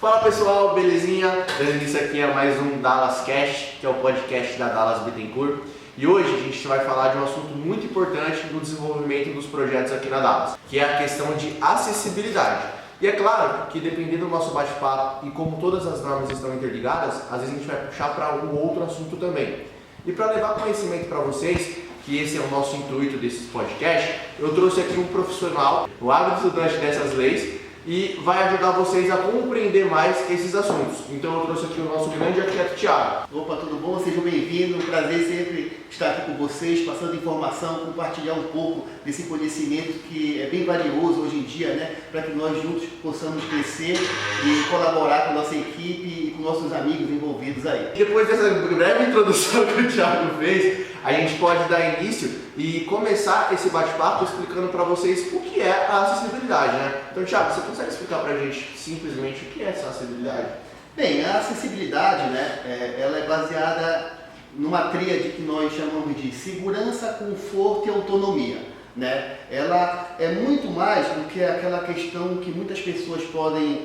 Fala pessoal, belezinha? Dando início aqui a mais um Dallas Cast, que é o podcast da Dallas Bittencourt. E hoje a gente vai falar de um assunto muito importante no desenvolvimento dos projetos aqui na Dallas, que é a questão de acessibilidade. E é claro que dependendo do nosso bate-papo e como todas as normas estão interligadas, às vezes a gente vai puxar para um outro assunto também. E para levar conhecimento para vocês, que esse é o nosso intuito desses podcasts, eu trouxe aqui um profissional, o ávido estudante dessas leis, e vai ajudar vocês a compreender mais esses assuntos. Então eu trouxe aqui o nosso grande arquiteto Thiago. Opa, tudo bom? Sejam bem-vindos. Um prazer sempre estar aqui com vocês, passando informação, compartilhar um pouco desse conhecimento que é bem valioso hoje em dia, né? Para que nós juntos possamos crescer e colaborar com a nossa equipe e com nossos amigos envolvidos aí. Depois dessa breve introdução que o Thiago fez, a gente pode dar início e começar esse bate-papo explicando para vocês o que é a acessibilidade, né? Então, Thiago, você consegue explicar para a gente simplesmente o que é essa acessibilidade? Bem, a acessibilidade, né, ela é baseada numa tríade que nós chamamos de segurança, conforto e autonomia, né? Ela é muito mais do que aquela questão que muitas pessoas podem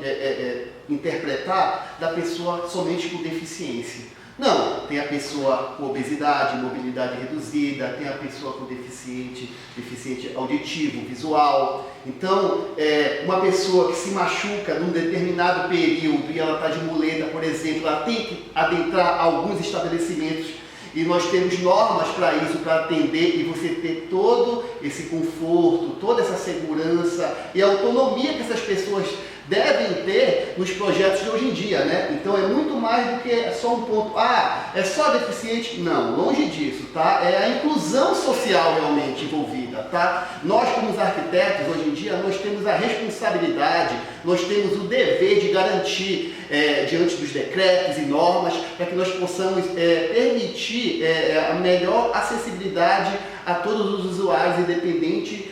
interpretar da pessoa somente com deficiência. Não, tem a pessoa com obesidade, mobilidade reduzida, tem a pessoa com deficiente auditivo, visual. Então, uma pessoa que se machuca num determinado período e ela está de muleta, por exemplo, ela tem que adentrar alguns estabelecimentos e nós temos normas para isso, para atender e você ter todo esse conforto, toda essa segurança e autonomia que essas pessoas devem ter nos projetos de hoje em dia, né? Então é muito mais do que só um ponto, é só deficiente? Não, longe disso, tá? É a inclusão social realmente envolvida, tá? Nós como os arquitetos, hoje em dia, nós temos a responsabilidade, nós temos o dever de garantir diante dos decretos e normas, para que nós possamos permitir a melhor acessibilidade a todos os usuários, independente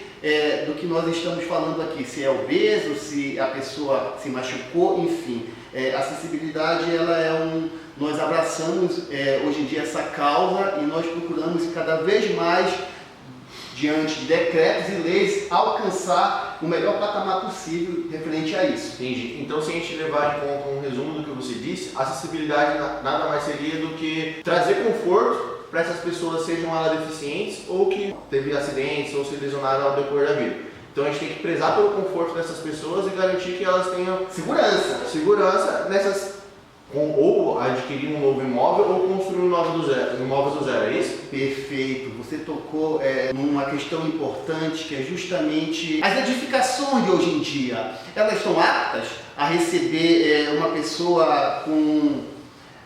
do que nós estamos falando aqui, se é obeso, se a pessoa se machucou, enfim. A acessibilidade, nós abraçamos hoje em dia essa causa e nós procuramos cada vez mais, diante de decretos e leis, alcançar o melhor patamar possível referente a isso. Entendi. Então, se a gente levar em conta um resumo do que você disse, a acessibilidade nada mais seria do que trazer conforto para essas pessoas, sejam elas deficientes ou que teve acidentes ou se lesionaram ao decorrer da vida. Então a gente tem que prezar pelo conforto dessas pessoas e garantir que elas tenham segurança nessas, ou adquirir um novo imóvel ou construir imóveis do zero, é isso? Perfeito, você tocou numa questão importante que é justamente as edificações de hoje em dia. Elas estão aptas a receber uma pessoa com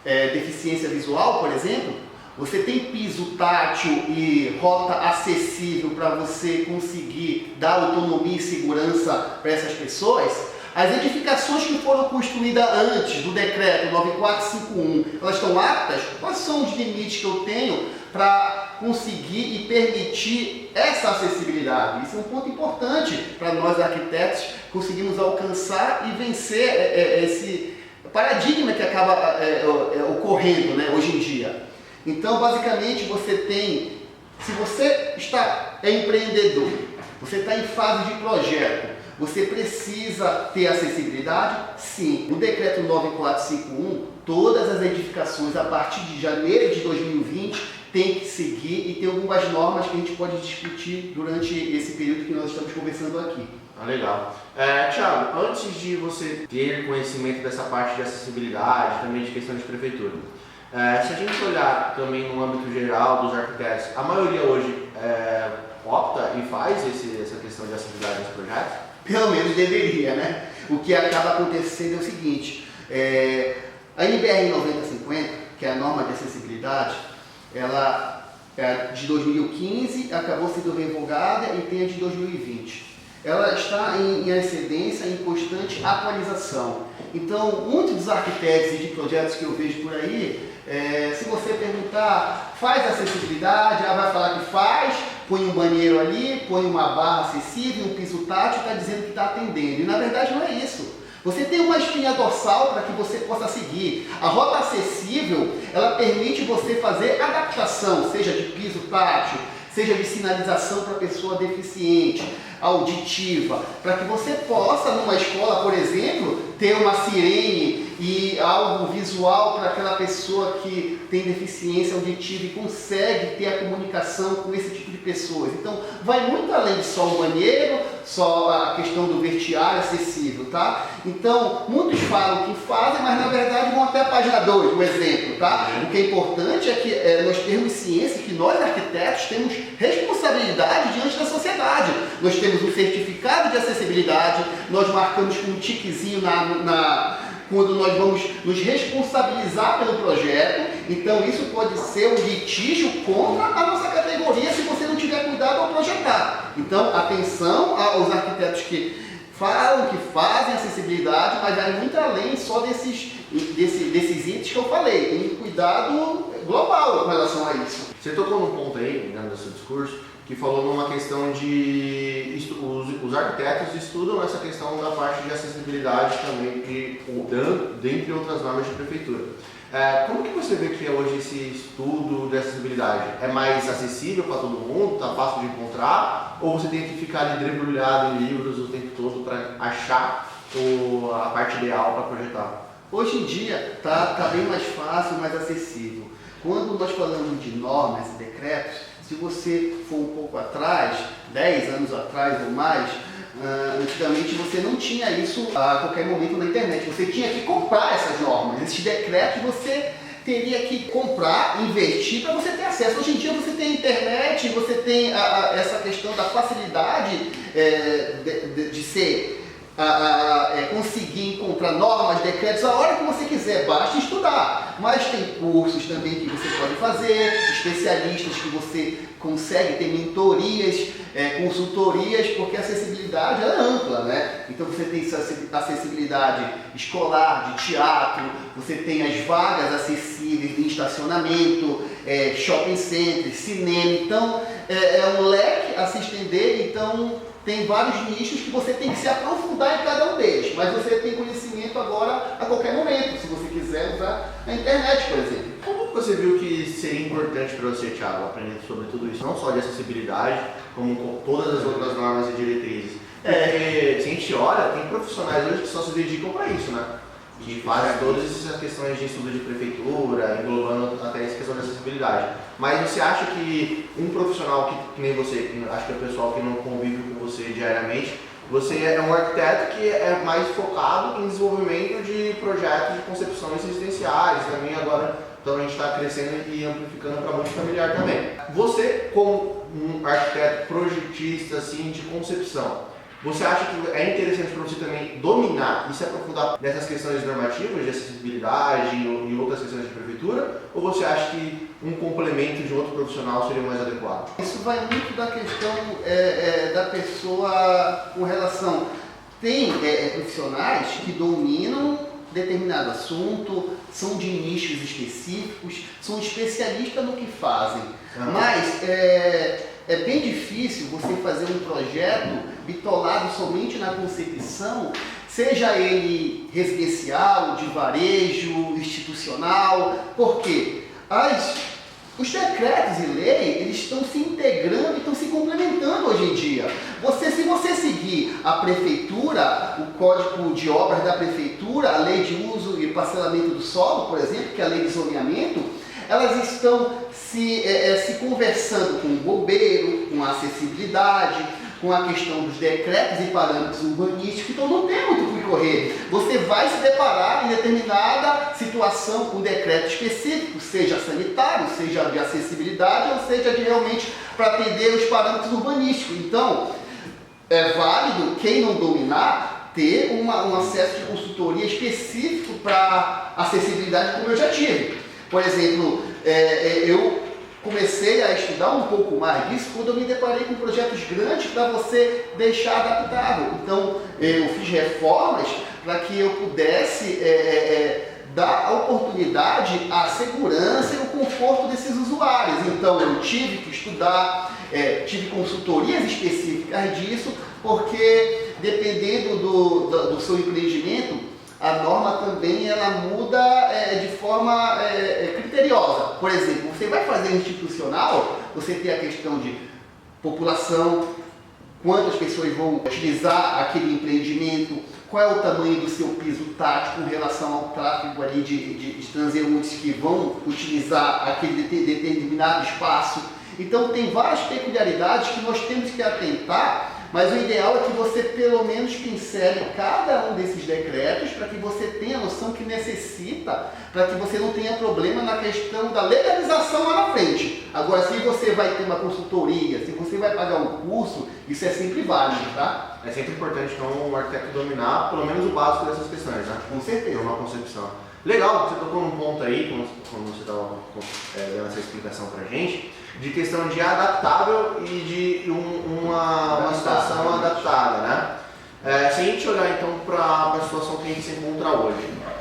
deficiência visual, por exemplo? Você tem piso tátil e rota acessível para você conseguir dar autonomia e segurança para essas pessoas? As edificações que foram construídas antes do decreto 9451, elas estão aptas? Quais são os limites que eu tenho para conseguir e permitir essa acessibilidade? Isso é um ponto importante para nós arquitetos conseguirmos alcançar e vencer esse paradigma que acaba ocorrendo, né, hoje em dia. Então, basicamente, se você é empreendedor, você está em fase de projeto, você precisa ter acessibilidade? Sim. No decreto 9451, todas as edificações a partir de janeiro de 2020 têm que seguir e tem algumas normas que a gente pode discutir durante esse período que nós estamos conversando aqui. Legal. Thiago, antes de você ter conhecimento dessa parte de acessibilidade, também de questão de prefeitura, se a gente olhar também no âmbito geral dos arquitetos, a maioria hoje opta e faz essa questão de acessibilidade nos projetos? Pelo menos deveria, né? O que acaba acontecendo é o seguinte, a NBR 9050, que é a norma de acessibilidade, ela é de 2015, acabou sendo revogada e tem a de 2020. Ela está em excedência, em constante atualização. Então, muitos dos arquitetos e de projetos que eu vejo por aí, se você perguntar, faz acessibilidade, ela vai falar que faz, põe um banheiro ali, põe uma barra acessível, um piso tátil, está dizendo que está atendendo. E na verdade não é isso. Você tem uma espinha dorsal para que você possa seguir. A rota acessível, ela permite você fazer adaptação, seja de piso tátil, seja de sinalização para pessoa deficiente, auditiva, para que você possa, numa escola, por exemplo, ter uma sirene e algo visual para aquela pessoa que tem deficiência auditiva e consegue ter a comunicação com esse tipo de pessoas. Então, vai muito além de só o banheiro, só a questão do vestiário acessível, tá? Então, muitos falam que fazem, mas na verdade vão até a página 2, o exemplo, tá? O que é importante é que nós temos ciência, que nós arquitetos temos responsabilidade diante da sociedade. Nós temos um certificado de acessibilidade, nós marcamos com um tiquezinho quando nós vamos nos responsabilizar pelo projeto. Então isso pode ser um litígio contra a nossa categoria se você não tiver cuidado ao projetar. Então atenção aos arquitetos que falam, que fazem acessibilidade, mas vai muito além só desses itens que eu falei. Tem um cuidado global com relação a isso. Você tocou num ponto aí, né, no seu discurso, que falou numa questão de os arquitetos estudam essa questão da parte de acessibilidade também, dentre outras normas de prefeitura. Como que você vê que é hoje esse estudo de acessibilidade? É mais acessível para todo mundo? Está fácil de encontrar? Ou você tem que ficar ali debulhado em livros o tempo todo para achar a parte ideal para projetar? Hoje em dia tá bem mais fácil, mais acessível. Quando nós falamos de normas e decretos, se você for um pouco atrás, 10 anos atrás ou mais, antigamente você não tinha isso a qualquer momento na internet. Você tinha que comprar essas normas. Esses decretos você teria que comprar, investir para você ter acesso. Hoje em dia você tem internet, você tem essa questão da facilidade de ser... conseguir encontrar normas, decretos a hora que você quiser, basta estudar. Mas tem cursos também que você pode fazer, especialistas que você consegue ter mentorias, consultorias, porque a acessibilidade é ampla, né? Então você tem acessibilidade escolar, de teatro, você tem as vagas acessíveis de estacionamento, shopping centers, cinema. Então é um leque a se estender. Então tem vários nichos que você tem que se aprofundar em cada um deles, mas você tem conhecimento agora a qualquer momento, se você quiser usar a internet, por exemplo. Como você viu que seria importante para você, Thiago, aprender sobre tudo isso, não só de acessibilidade, como com todas as outras normas e diretrizes? Porque se a gente olha, tem profissionais hoje que só se dedicam para isso, né? Que fazem todas essas questões de estudo de prefeitura, englobando até essa questão de acessibilidade. Mas você acha que um profissional que nem você, acho que é o pessoal que não convive com você diariamente, você é um arquiteto que é mais focado em desenvolvimento de projetos de concepções residenciais, também agora então a gente está crescendo e amplificando para multifamiliar também. Você, como um arquiteto projetista assim, de concepção, você acha que é interessante para você também dominar e se aprofundar nessas questões normativas de acessibilidade e outras questões de prefeitura? Ou você acha que um complemento de outro profissional seria mais adequado? Isso vai muito da questão da pessoa com relação... Tem profissionais que dominam determinado assunto, são de nichos específicos, são especialistas no que fazem. Mas é bem difícil você fazer um projeto bitolado somente na concepção, seja ele residencial, de varejo, institucional. Por quê? Os decretos e leis, eles estão se integrando e estão se complementando hoje em dia. Se você seguir a prefeitura, o código de obras da prefeitura, a lei de uso e parcelamento do solo, por exemplo, que é a lei de zoneamento, elas estão se conversando com o bombeiro, com a acessibilidade, com a questão dos decretos e parâmetros urbanísticos. Então não tem muito o que correr. Você vai se deparar em determinada situação com decreto específico, seja sanitário, seja de acessibilidade, ou seja de realmente para atender os parâmetros urbanísticos. Então é válido, quem não dominar, ter um acesso de consultoria específico para acessibilidade, como eu já tive. Por exemplo, eu comecei a estudar um pouco mais disso quando eu me deparei com projetos grandes para você deixar adaptável. Então, eu fiz reformas para que eu pudesse dar a oportunidade à segurança e ao conforto desses usuários. Então, eu tive que estudar, tive consultorias específicas disso, porque dependendo do seu empreendimento, a norma também ela muda de forma criteriosa. Por exemplo, você vai fazer institucional, você tem a questão de população, quantas pessoas vão utilizar aquele empreendimento, qual é o tamanho do seu piso tático em relação ao tráfego ali de transeuntes que vão utilizar aquele determinado espaço. Então tem várias peculiaridades que nós temos que atentar, mas o ideal é que você pelo menos pincele cada um desses decretos para que você tenha a noção que necessita, para que você não tenha problema na questão da legalização lá na frente. Agora, se você vai ter uma consultoria, se você vai pagar um curso, isso é sempre válido, tá? É sempre importante, então, o arquiteto dominar pelo menos o básico dessas questões, né? Com certeza. Uma concepção. Legal, você tocou num ponto aí, quando você estava dando essa explicação pra gente, de questão de adaptável e de uma situação adaptada, né? Se a gente olhar então para a situação que a gente se encontra hoje,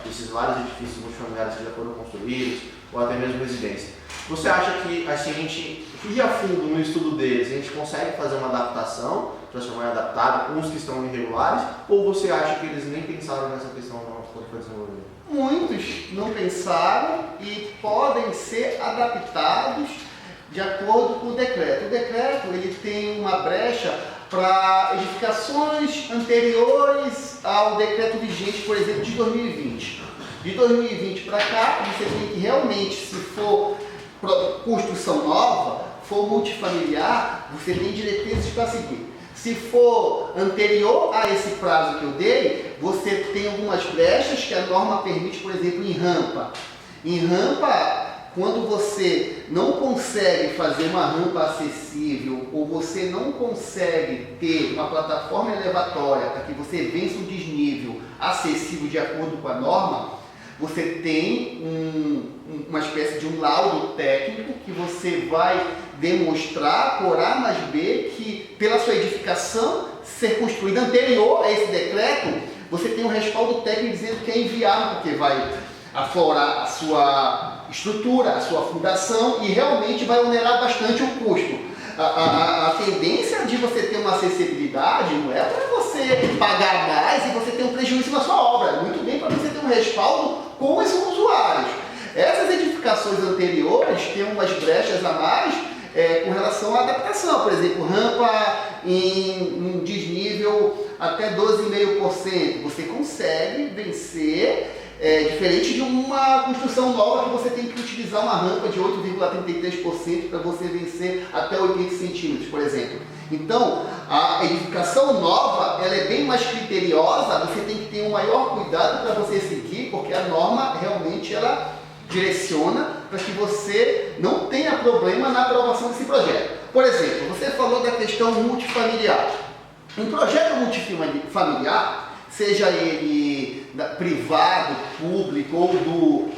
esses vários edifícios multifamiliares que já foram construídos, ou até mesmo residência, você acha que assim, a gente ir a fundo no estudo deles, a gente consegue fazer uma adaptação, transformar em adaptável, uns que estão irregulares, ou você acha que eles nem pensaram nessa questão quando foi desenvolvida? Muitos não pensaram e podem ser adaptados de acordo com o decreto. O decreto ele tem uma brecha para edificações anteriores ao decreto vigente, por exemplo, de 2020. De 2020 para cá, você tem que realmente, se for construção nova, for multifamiliar, você tem diretrizes para seguir. Se for anterior a esse prazo que eu dei, você tem algumas brechas que a norma permite, por exemplo, em rampa. Em rampa, quando você não consegue fazer uma rampa acessível ou você não consegue ter uma plataforma elevatória para que você vença um desnível acessível de acordo com a norma, você tem uma espécie de um laudo técnico que você vai demonstrar por A mais B que pela sua edificação ser construída anterior a esse decreto, você tem um respaldo técnico dizendo que é inviável, porque vai aflorar a sua estrutura, a sua fundação e realmente vai onerar bastante o custo. A tendência de você ter uma acessibilidade não é para você pagar mais e você ter um prejuízo na sua obra, é muito bem para você ter um respaldo com os usuários. Essas edificações anteriores têm umas brechas a mais com relação à adaptação, por exemplo, rampa em desnível até 12,5%, você consegue vencer. Diferente de uma construção nova que você tem que utilizar uma rampa de 8,33% para você vencer até 80 centímetros, por exemplo. Então, a edificação nova ela é bem mais criteriosa, você tem que ter um maior cuidado para você seguir, porque a norma realmente ela direciona para que você não tenha problema na aprovação desse projeto. Por exemplo, você falou da questão multifamiliar. Um projeto multifamiliar, seja ele privado, público ou do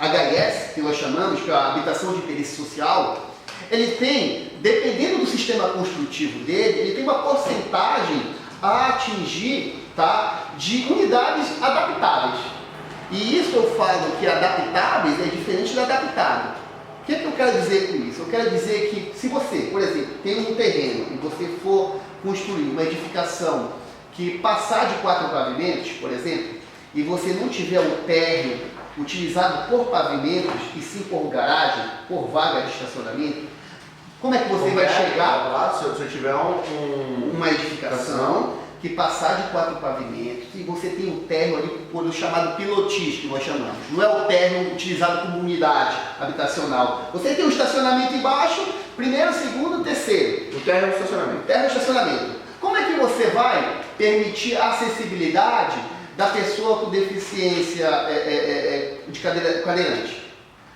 HS, que nós chamamos, que é a habitação de interesse social, ele tem, dependendo do sistema construtivo dele, ele tem uma porcentagem a atingir, tá, de unidades adaptáveis. E isso eu falo que adaptáveis é diferente da adaptável. O que eu quero dizer com isso? Eu quero dizer que se você, por exemplo, tem um terreno e você for construir uma edificação que passar de 4 pavimentos, por exemplo, e você não tiver o térreo utilizado por pavimentos e sim por garagem, por vaga de estacionamento, como é que você vai chegar lá se eu tiver uma edificação que passar de 4 pavimentos e você tem um térreo ali por o chamado pilotis, que nós chamamos. Não é o térreo utilizado como unidade habitacional. Você tem um estacionamento embaixo, primeiro, segundo, terceiro. O térreo é o estacionamento. Térreo é o estacionamento. Como é que você vai permitir a acessibilidade da pessoa com deficiência de cadeirante?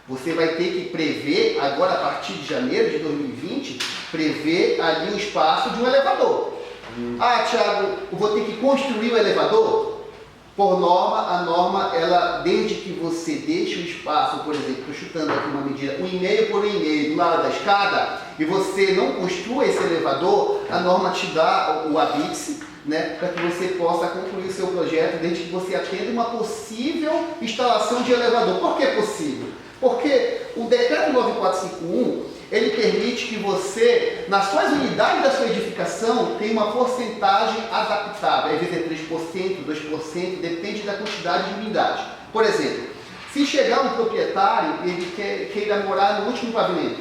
Você vai ter que prever, agora a partir de janeiro de 2020, prever ali o espaço de um elevador. Ah, Thiago, eu vou ter que construir o elevador? Por norma, a norma, ela, desde que você deixe o espaço, por exemplo, estou chutando aqui uma medida, 1,5 por 1,5 do lado da escada, e você não construa esse elevador, a norma te dá o habite, né, para que você possa concluir o seu projeto, desde que você atenda uma possível instalação de elevador. Por que possível? Porque o decreto 9451, ele permite que você, nas suas unidades da sua edificação, tenha uma porcentagem adaptável. Às vezes é 3%, 2%, depende da quantidade de unidades. Por exemplo, se chegar um proprietário, ele queira morar no último pavimento,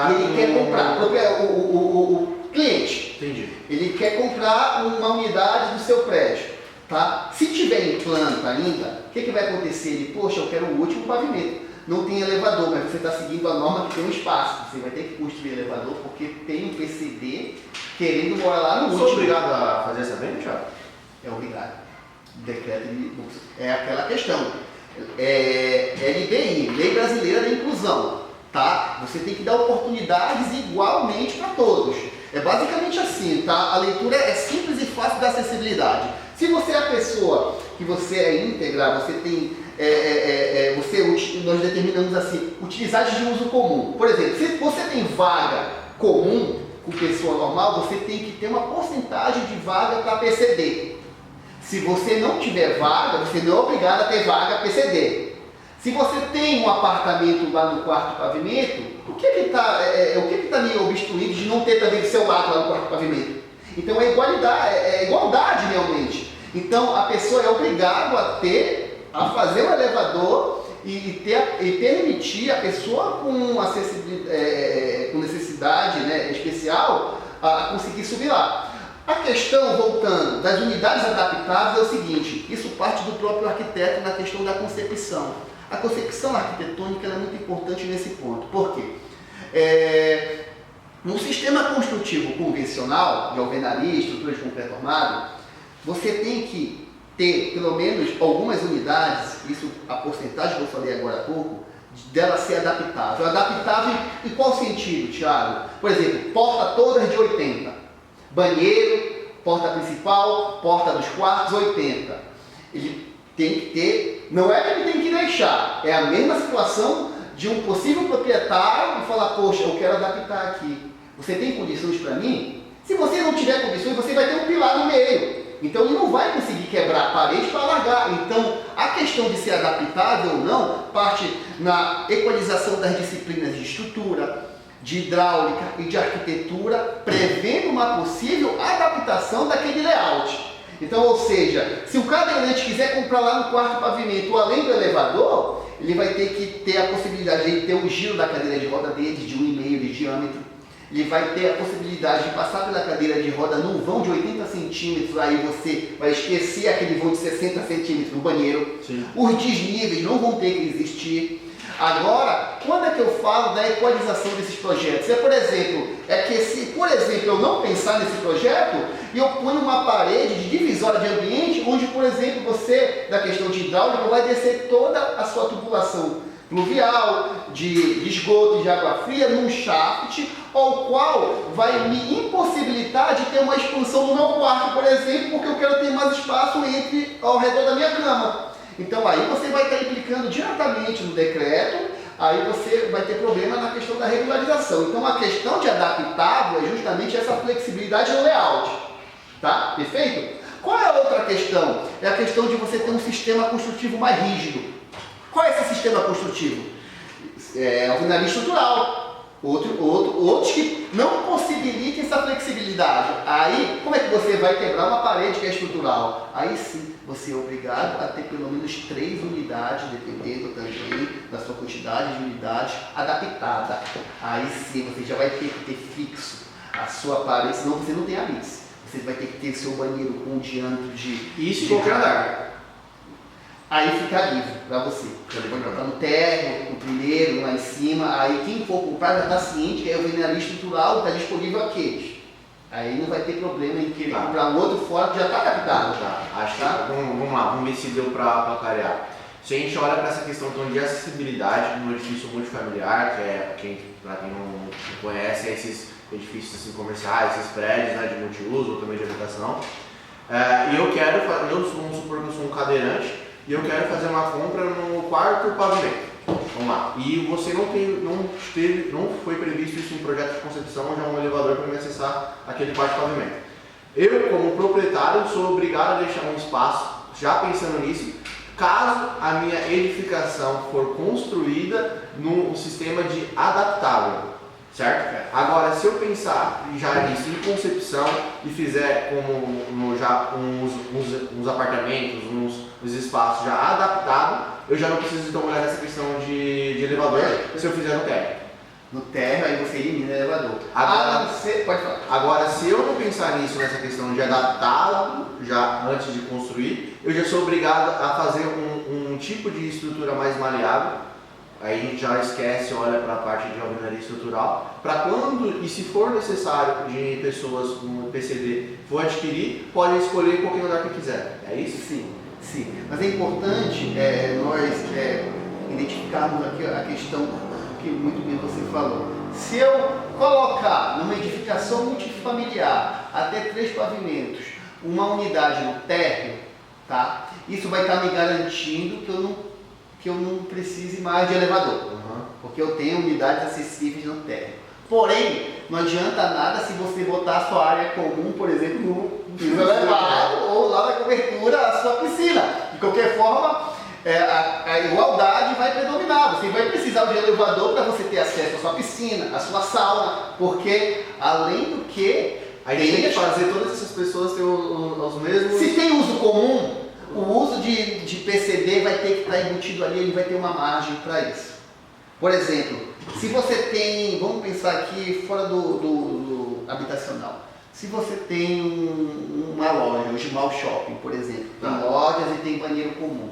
ele quer comprar, o cliente, Entendi. ele quer comprar uma unidade do seu prédio. Tá? Se tiver em planta ainda, o que vai acontecer? Ele, poxa, eu quero o último pavimento. Não tem elevador, mas você está seguindo a norma que tem um espaço. Você vai ter que construir elevador porque tem um PCD querendo morar lá no último. Sou obrigado a fazer essa venda, Thiago? É obrigado. Decreto é aquela questão. É LBI, Lei Brasileira da Inclusão. Tá? Você tem que dar oportunidades igualmente para todos. É basicamente assim, tá? A leitura é simples e fácil da acessibilidade. Se você é a pessoa que você é íntegra, você tem, nós determinamos assim, utilidades de uso comum. Por exemplo, se você tem vaga comum com pessoa normal, você tem que ter uma porcentagem de vaga para PCD. Se você não tiver vaga, você não é obrigado a ter vaga PCD. Se você tem um apartamento lá no quarto pavimento, o que está me obstruindo de não ter também do seu lado lá no quarto pavimento? Então é igualdade realmente. Então a pessoa é obrigada a fazer um elevador e permitir a pessoa com necessidade, né, especial a conseguir subir lá. A questão, voltando, das unidades adaptáveis é o seguinte, isso parte do próprio arquiteto na questão da concepção. A concepção arquitetônica é muito importante nesse ponto. Por quê? No sistema construtivo convencional, de alvenaria, estrutura de concreto armado, você tem que ter pelo menos algumas unidades, isso a porcentagem que eu falei agora há pouco, dela ser adaptável. Adaptável em qual sentido, Thiago? Por exemplo, porta todas de 80. Banheiro, porta principal, porta dos quartos, 80. Ele tem que ter, não é que ele tem que deixar, é a mesma situação de um possível proprietário e falar, poxa, eu quero adaptar aqui. Você tem condições para mim? Se você não tiver condições, você vai ter um pilar no meio. Então ele não vai conseguir quebrar a parede para largar. Então a questão de ser adaptável ou não parte na equalização das disciplinas de estrutura, de hidráulica e de arquitetura, prevendo uma possível adaptação daquele layout. Então, ou seja, se o cadeirante quiser comprar lá no quarto pavimento, além do elevador, ele vai ter que ter a possibilidade de ter o giro da cadeira de roda dele de 1,5 de diâmetro. Ele vai ter a possibilidade de passar pela cadeira de roda num vão de 80 centímetros, aí você vai esquecer aquele vão de 60 centímetros no banheiro. Sim. Os desníveis não vão ter que existir. Agora, quando é que eu falo da equalização desses projetos? Se, por exemplo, eu não pensar nesse projeto e eu ponho uma parede de divisória de ambiente, onde, por exemplo, você, da questão de hidráulica, vai descer toda a sua tubulação pluvial, de esgoto, de água fria, num shaft, ao qual vai me impossibilitar de ter uma expansão no meu quarto, por exemplo, porque eu quero ter mais espaço ao redor da minha cama. Então aí você vai estar implicando diretamente no decreto, aí você vai ter problema na questão da regularização. Então a questão de adaptável é justamente essa flexibilidade no layout. Tá? Perfeito? Qual é a outra questão? É a questão de você ter um sistema construtivo mais rígido. Qual é esse sistema construtivo? Alvenaria estrutural. Outros que não possibilitem essa flexibilidade. Aí, como é que você vai quebrar uma parede que é estrutural? Aí sim, você é obrigado a ter pelo menos 3 unidades, dependendo também da sua quantidade de unidades, adaptada. Aí sim, você já vai ter que ter fixo a sua parede, senão você não tem a bis. Você vai ter que ter seu banheiro com um diâmetro de... Isso em qualquer andar. Aí fica livre para você. Você pode botar no térreo, no primeiro, lá em cima. Aí quem for comprar já está ciente que é o alvenaria estrutural, está disponível aqueles. Aí não vai ter problema em querer comprar um outro fora que já está adaptado. Acho que vamos lá, vamos ver se deu para clarear. Se a gente olha para essa questão então, de acessibilidade no edifício multifamiliar, que é, para quem não conhece, é esses edifícios assim, comerciais, esses prédios, né, de multiuso ou também de habitação. Vamos supor que eu sou um cadeirante, e eu quero fazer uma compra no quarto pavimento. Vamos lá. E você não foi previsto isso em projeto de concepção, onde há um elevador para me acessar aquele quarto pavimento. Eu, como proprietário, sou obrigado a deixar um espaço, já pensando nisso, caso a minha edificação for construída num sistema de adaptável. certo? Agora, se eu pensar já nisso em concepção e fizer como já uns apartamentos, uns espaços já adaptados, eu já não preciso então olhar nessa questão de elevador se eu fizer no térreo. No térreo, aí você elimina o elevador. Pode falar. Agora, se eu não pensar nisso, nessa questão de adaptá-la já antes de construir, eu já sou obrigado a fazer um tipo de estrutura mais maleável. Aí a gente já esquece, olha para a parte de alvenaria estrutural, para quando e se for necessário de pessoas com PCD for adquirir, podem escolher qualquer lugar que quiser. É isso? Sim. Mas é importante nós identificarmos aqui a questão que muito bem você falou. Se eu colocar numa edificação multifamiliar até 3 pavimentos, uma unidade no térreo, tá? Isso vai estar me garantindo que eu não precise mais de elevador, porque eu tenho unidades acessíveis no térreo. Porém, não adianta nada se você botar a sua área comum, por exemplo, no piso elevado ou lá na cobertura, a sua piscina. De qualquer forma, a igualdade vai predominar. Você vai precisar de elevador para você ter acesso à sua piscina, à sua sauna, porque além do que a gente tem que fazer todas essas pessoas ter os mesmos. Se tem uso comum, o uso de PCD vai ter que estar embutido ali, ele vai ter uma margem para isso. Por exemplo, se você tem, vamos pensar aqui fora do habitacional, se você tem uma loja, o Gimal Shopping, por exemplo, tem lojas e tem banheiro comum.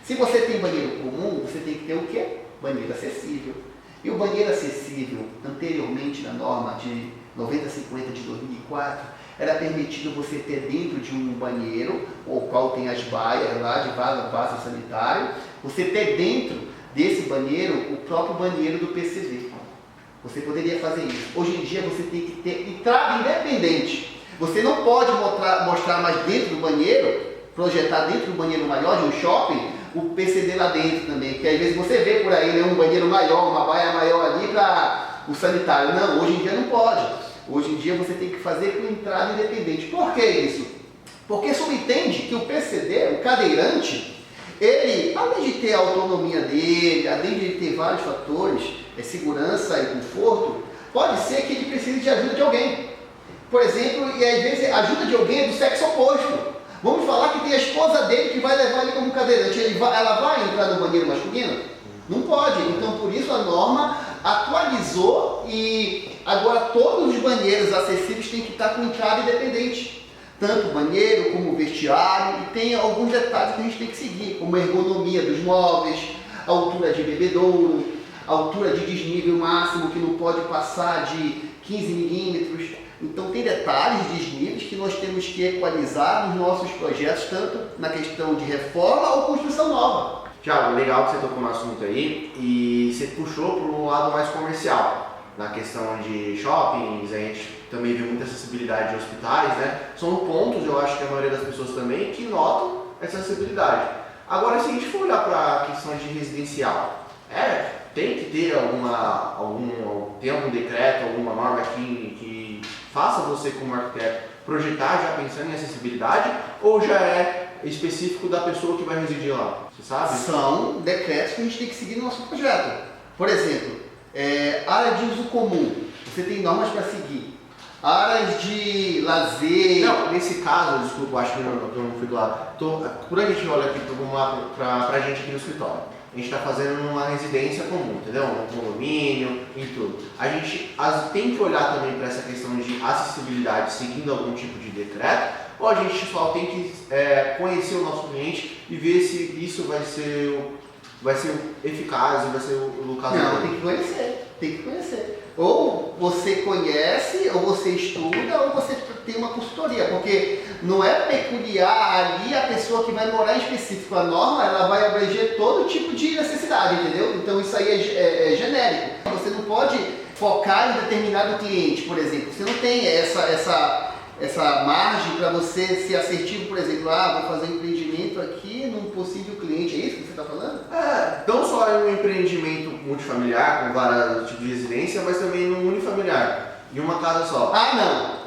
Se você tem banheiro comum, você tem que ter o quê? Banheiro acessível. E o banheiro acessível, anteriormente na norma de 9050 de 2004, era permitido você ter dentro de um banheiro, o qual tem as baias lá de vaso sanitário, você ter dentro desse banheiro o próprio banheiro do PCD. Você poderia fazer isso. Hoje em dia você tem que ter entrada independente. Você não pode mostrar mais dentro do banheiro, projetar dentro do banheiro maior de um shopping, o PCD lá dentro também. Porque às vezes você vê por aí, né, um banheiro maior, uma baia maior ali para o sanitário. Não, hoje em dia não pode. Hoje em dia você tem que fazer com entrada independente. Por que isso? Porque subentende que o PCD, o cadeirante, ele, além de ter a autonomia dele, além de ele ter vários fatores, segurança e conforto, pode ser que ele precise de ajuda de alguém. Por exemplo, e às vezes a ajuda de alguém é do sexo oposto. Vamos falar que tem a esposa dele que vai levar ele como cadeirante. Ela vai entrar no banheiro masculino? Não pode. Então, por isso a norma atualizou e agora todos os banheiros acessíveis têm que estar com entrada independente. Tanto o banheiro como o vestiário, e tem alguns detalhes que a gente tem que seguir, como a ergonomia dos móveis, a altura de bebedouro, a altura de desnível máximo que não pode passar de 15 milímetros. Então tem detalhes de desníveis que nós temos que equalizar nos nossos projetos, tanto na questão de reforma ou construção nova. Tiago, legal que você tocou no assunto aí e você puxou para um lado mais comercial. Na questão de shoppings, a gente também vê muita acessibilidade de hospitais, né? São pontos, eu acho que a maioria das pessoas também, que notam essa acessibilidade. Agora, se a gente for olhar para a questão de residencial, tem que ter tem algum decreto, alguma norma que faça você como arquiteto projetar já pensando em acessibilidade, ou já é específico da pessoa que vai residir lá? Você sabe? São decretos que a gente tem que seguir no nosso projeto. Por exemplo, área de uso comum, você tem normas para seguir. Áreas de lazer... Não, nesse caso, desculpa, acho que eu não fui do lado. Por a gente olha aqui para a gente aqui no escritório. A gente está fazendo uma residência comum, entendeu? Um condomínio e tudo. A gente tem que olhar também para essa questão de acessibilidade seguindo algum tipo de decreto, ou a gente só tem que conhecer o nosso cliente e ver se isso vai ser eficaz e vai ser o caso. Não, tem que conhecer. Ou você conhece, ou você estuda, ou você tem uma consultoria, porque não é peculiar ali a pessoa que vai morar em específico. A norma, ela vai abranger todo tipo de necessidade, entendeu? Então isso aí é genérico. Você não pode focar em determinado cliente, por exemplo. Você não tem essa margem para você ser assertivo, por exemplo, vou fazer um empreendimento aqui num possível cliente. É isso que você está falando? Não só em um empreendimento multifamiliar, com vários tipos de residência, mas também num unifamiliar, em uma casa só. Não.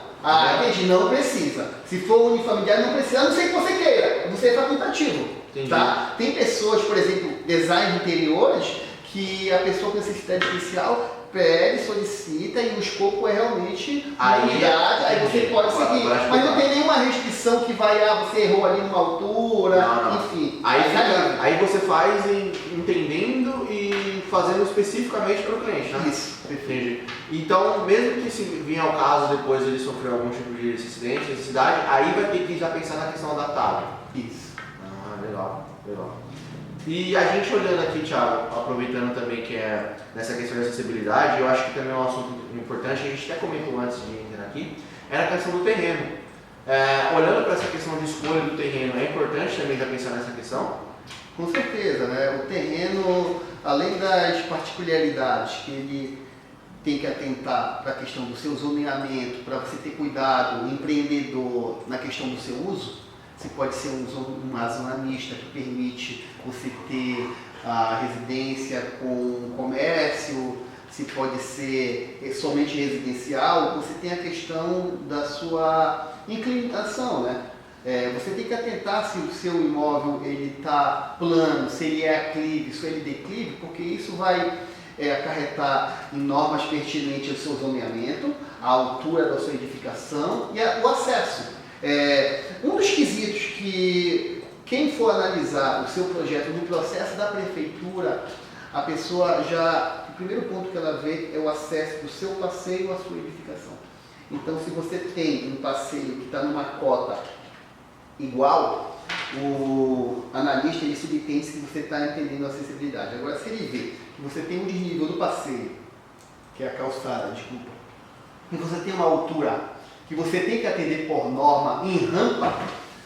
Entendi, não precisa. Se for unifamiliar, não precisa, a não ser que você queira. Você é facultativo. Entendi. Tá? Tem pessoas, por exemplo, design de interiores, que a pessoa com necessidade especial pede, solicita e o escopo é realmente unidade, aí você pode seguir. Mas não tem nenhuma restrição que vai, você errou ali numa altura, não. enfim. Aí você faz entendendo e fazendo especificamente para o cliente, né? Isso, entendi. Então, mesmo que se vir ao caso depois ele sofrer algum tipo de necessidade, aí vai ter que já pensar na questão adaptável. Isso. Legal. E a gente olhando aqui, Thiago, aproveitando também que é nessa questão de acessibilidade, eu acho que também é um assunto importante, a gente até comentou antes de entrar aqui, era a questão do terreno. Olhando para essa questão de escolha do terreno, é importante também já pensar nessa questão? Com certeza, né? O terreno, além das particularidades que ele tem que atentar para a questão do seu zoneamento, para você ter cuidado, empreendedor, na questão do seu uso, se pode ser uma zona mista que permite você ter a residência com comércio, se pode ser somente residencial, você tem a questão da sua inclinação, né? Você tem que atentar se o seu imóvel ele está plano, se ele é aclive, se ele é declive, porque isso vai acarretar em normas pertinentes ao seu zoneamento, a altura da sua edificação e o acesso. Um dos quesitos que quem for analisar o seu projeto no processo da prefeitura, a pessoa já, o primeiro ponto que ela vê é o acesso do seu passeio à sua edificação. Então, se você tem um passeio que está numa cota igual, o analista ele subentende se você está entendendo a acessibilidade. Agora, se ele vê que você tem um desnível do passeio, que é a calçada, desculpa, e você tem uma altura que você tem que atender por norma em rampa,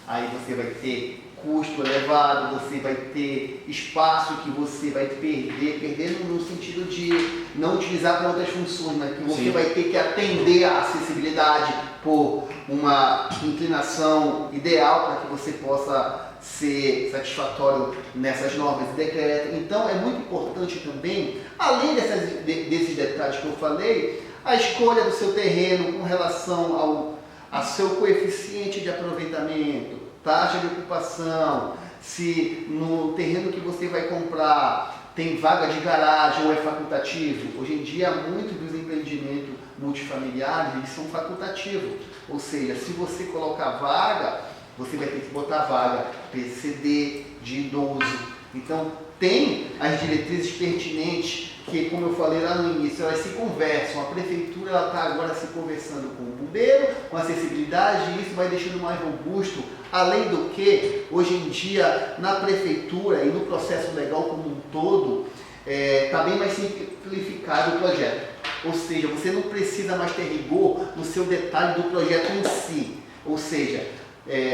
aí você vai ter custo elevado, você vai ter espaço que você vai perder no sentido de não utilizar para outras funções, mas que você Sim. vai ter que atender a acessibilidade por uma inclinação ideal para que você possa ser satisfatório nessas normas e decretos. Então é muito importante também, além desses detalhes que eu falei, a escolha do seu terreno com relação ao seu coeficiente de aproveitamento, taxa de ocupação, se no terreno que você vai comprar tem vaga de garagem ou é facultativo. Hoje em dia, muitos dos empreendimentos multifamiliares eles são facultativos, ou seja, se você colocar vaga, você vai ter que botar vaga PCD de idoso. Então, tem as diretrizes pertinentes que, como eu falei lá no início, elas se conversam. A prefeitura está agora se conversando com o bombeiro, com acessibilidade, e isso vai deixando mais robusto. Além do que, hoje em dia, na prefeitura e no processo legal como um todo, está bem mais simplificado o projeto. Ou seja, você não precisa mais ter rigor no seu detalhe do projeto em si. Ou seja,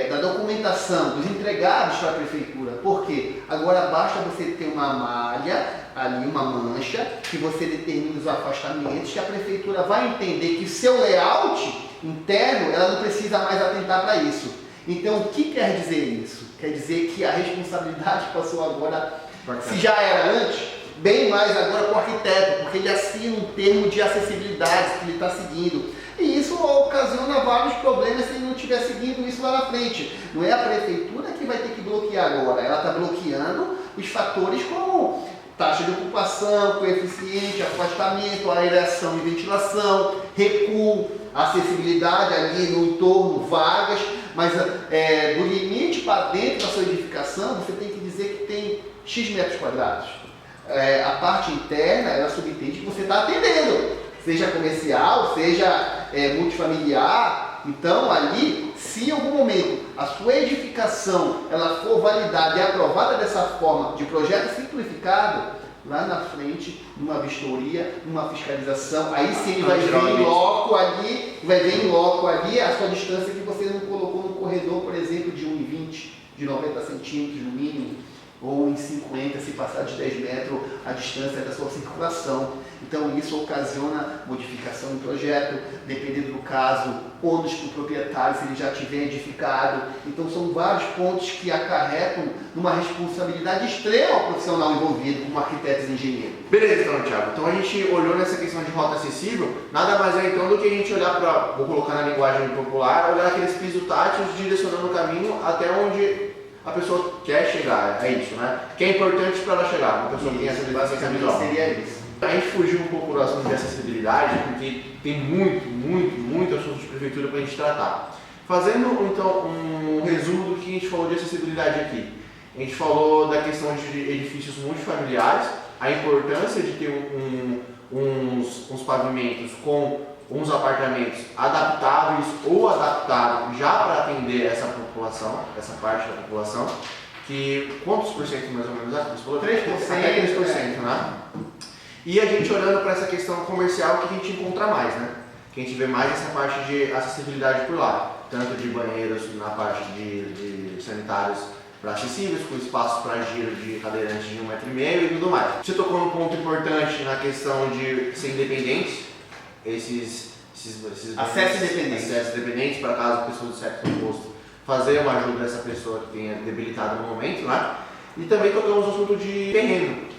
da documentação, dos entregados para a prefeitura. Por quê? Agora basta você ter uma malha, ali uma mancha, que você determina os afastamentos, que a prefeitura vai entender que seu layout interno, ela não precisa mais atentar para isso. Então, o que quer dizer isso? Quer dizer que a responsabilidade passou agora, se já era antes, bem mais agora para o arquiteto, porque ele assina um termo de acessibilidade que ele está seguindo. E isso ocasiona vários problemas se ele não estiver seguindo isso lá na frente. Não é a prefeitura que vai ter que bloquear agora, ela está bloqueando os fatores como taxa de ocupação, coeficiente, afastamento, aeração e ventilação, recuo, acessibilidade ali no entorno, vagas, mas do limite para dentro da sua edificação, você tem que dizer que tem X metros quadrados. A parte interna, ela subentende que você está atendendo, seja comercial, seja multifamiliar. Então, ali, se em algum momento a sua edificação ela for validada e aprovada dessa forma de projeto simplificado, lá na frente, numa vistoria, numa fiscalização, aí sim ele vai ver em loco ali, a sua distância que você não colocou no corredor, por exemplo, de 1,20, de 90 centímetros no mínimo, ou em 50, se passar de 10 metros a distância da sua circulação. Então isso ocasiona modificação em projeto, dependendo do caso, ônus para o proprietário, se ele já tiver edificado. Então são vários pontos que acarretam numa responsabilidade extrema ao profissional envolvido, como arquitetos e engenheiros. Beleza, então, Thiago. Então a gente olhou nessa questão de rota acessível, nada mais é então do que a gente olhar para, vou colocar na linguagem popular, olhar aqueles pisos táteis direcionando o caminho até onde a pessoa quer chegar, é isso, né? Que é importante para ela chegar, uma pessoa que tem essa deficiência visual. Seria isso. A gente fugiu um pouco do assunto de acessibilidade, porque tem muito assunto de prefeitura para a gente tratar. Fazendo então um resumo do que a gente falou de acessibilidade aqui. A gente falou da questão de edifícios multifamiliares, a importância de ter uns pavimentos com uns apartamentos adaptáveis ou adaptados já para atender essa população, essa parte da população, que quantos por cento mais ou menos? Você falou 3%. Até 3%, né? E a gente olhando para essa questão comercial, que a gente encontra mais, né? Que a gente vê mais essa parte de acessibilidade por lá, tanto de banheiros na parte de sanitários para acessíveis, com espaço para giro de cadeirantes de 1,5 metro e tudo mais. Você tocou num ponto importante na questão de ser independentes, esses acesso independentes para caso a pessoa do sexo oposto fazer uma ajuda dessa pessoa que tenha debilitado no momento, né? E também tocamos no assunto de terreno,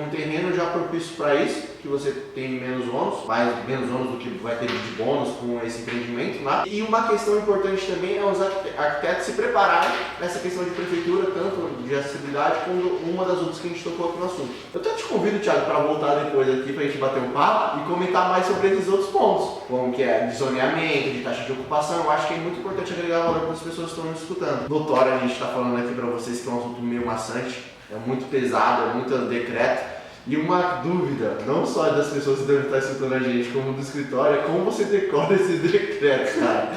um terreno já propício para isso, que você tem menos ônus do que vai ter de bônus com esse empreendimento, né? E uma questão importante também é os arquitetos se prepararem nessa questão de prefeitura, tanto de acessibilidade como uma das outras que a gente tocou aqui no assunto. Eu até te convido, Thiago, para voltar depois aqui para a gente bater um papo e comentar mais sobre esses outros pontos, como que é de zoneamento, de taxa de ocupação. Eu acho que é muito importante agregar valor para as pessoas que estão nos escutando. Notório, a gente está falando aqui para vocês que é um assunto meio maçante, é muito pesado, é muito decreto. E uma dúvida, não só das pessoas que devem estar escutando a gente, como do escritório, é como você decora esses decretos, cara?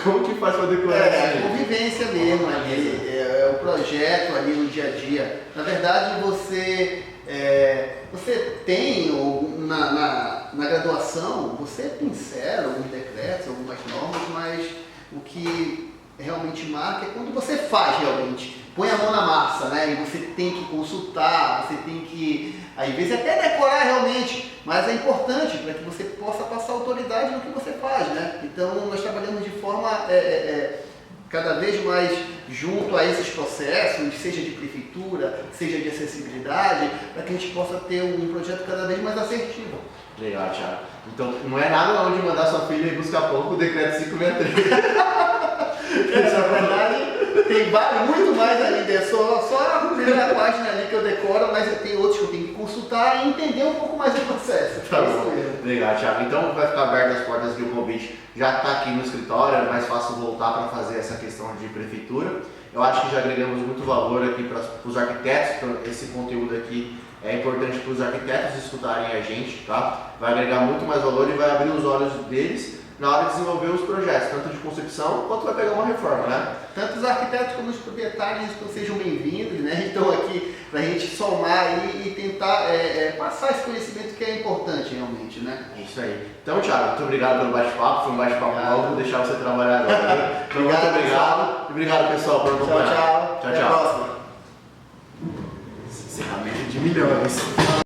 Como que faz para decorar isso? É a convivência mesmo ali, é o projeto ali no dia a dia. Na verdade, você tem na graduação, você pincela alguns decretos, algumas normas, mas o que realmente marca é quando você faz realmente. Põe a mão na massa, né? E você tem que consultar, você tem que, às vezes, até decorar realmente, mas é importante para que você possa passar autoridade no que você faz, né? Então, nós trabalhamos de forma cada vez mais junto a esses processos, seja de prefeitura, seja de acessibilidade, para que a gente possa ter um projeto cada vez mais assertivo. Legal, Thiago. Então, não é nada não de mandar sua filha ir buscar pão com o decreto 563. Na verdade, tem muito mais ali, só a primeira página ali que eu decoro, mas tem outros que eu tenho que consultar e entender um pouco mais do processo. Tá bom. Legal, Thiago. Então vai ficar aberto as portas aqui, o convite já está aqui no escritório, é mais fácil voltar para fazer essa questão de prefeitura. Eu acho que já agregamos muito valor aqui para os arquitetos, então esse conteúdo aqui é importante para os arquitetos escutarem a gente, tá? Vai agregar muito mais valor e vai abrir os olhos deles na hora de desenvolver os projetos, tanto de concepção quanto vai pegar uma reforma, né? Tanto os arquitetos como os proprietários, então sejam bem-vindos, né? Então aqui para a gente somar e tentar passar esse conhecimento que é importante realmente, né? É isso aí. Então, Thiago, muito obrigado pelo bate-papo, foi um bate-papo novo, vou deixar você trabalhar agora. Então, muito obrigado. Obrigado, pessoal, por acompanhar. Tchau, tchau. Tchau, Até tchau. a próxima. Encerramento de milhões.